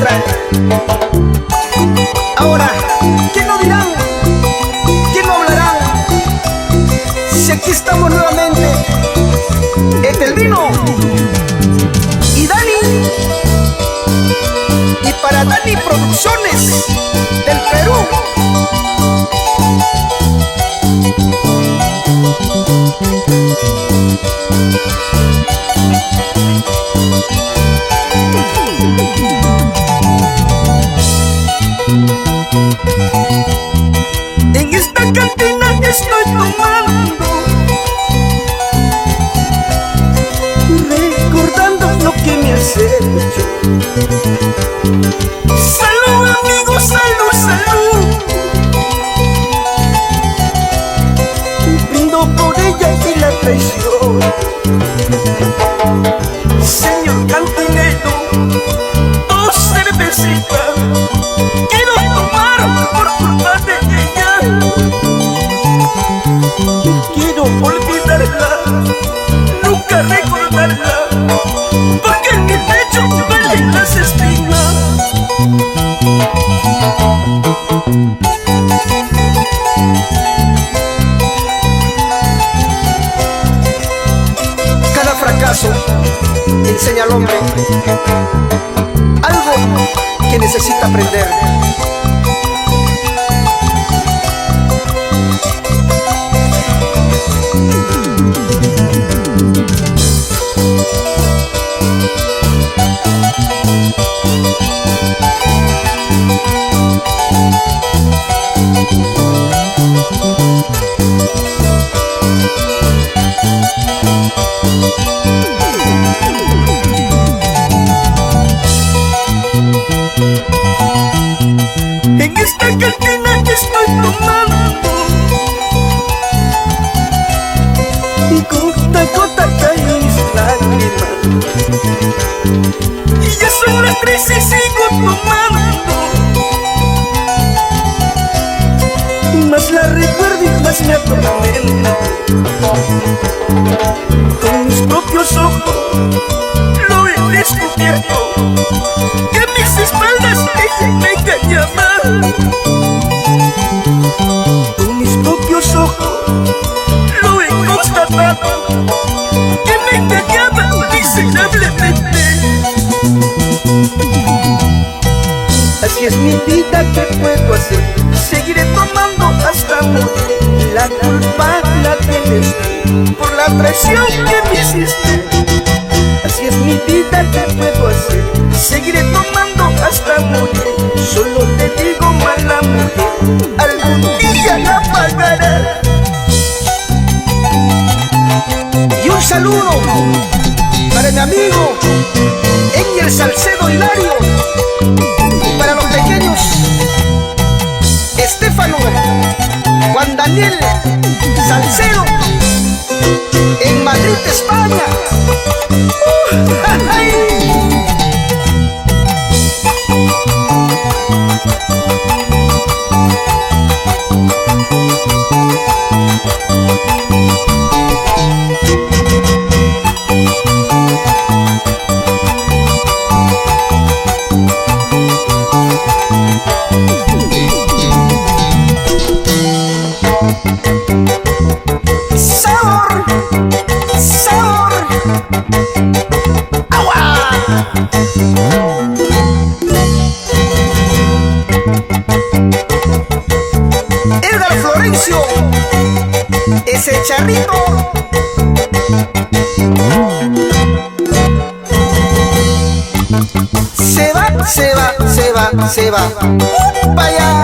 trae. Ahora, ¿quién no dirán? ¿Quién no hablarán? Si aquí estamos nuevamente, Etelvino y Dani, y para Dani Producciones del Perú. En esta cantina estoy tomando, recordando lo que me has hecho. Salud, amigos, salud, salud. Brindo por ella y la traición. Señor cantinero, dos cervecitas quiero tomar por culpa de ella. Quiero olvidarla, nunca recordarla, porque en mi pecho duelen las espinas. Cada fracaso enseña al hombre algo que necesita aprender. En esta cantina estoy tomando y gota a gota caen mis lágrimas. Y ya son las 3 y sigo tomando. Más la recuerdo y más me atormenta. Con mis propios ojos lo he descubierto, que a mis espaldas ella me engañaba. Con mis propios ojos lo he constatado, que me engañaba miserablemente. Así es mi vida, ¿qué puedo hacer? Seguiré tomando hasta morir. La culpa la tienes tú por la traición que me hiciste. Así es mi vida, ¿qué puedo hacer? Seguiré tomando hasta morir. Solo te digo, mala mujer, algún día la pagarás. Y un saludo para mi amigo Engel Salcedo Hilario, y para los pequeños Estefano, Juan Daniel Salcedo, en Madrid, España. Sabor, sabor, agua. Edgar Florencio, ese charrito. Se va, se va, se va, se va. ¡Vaya!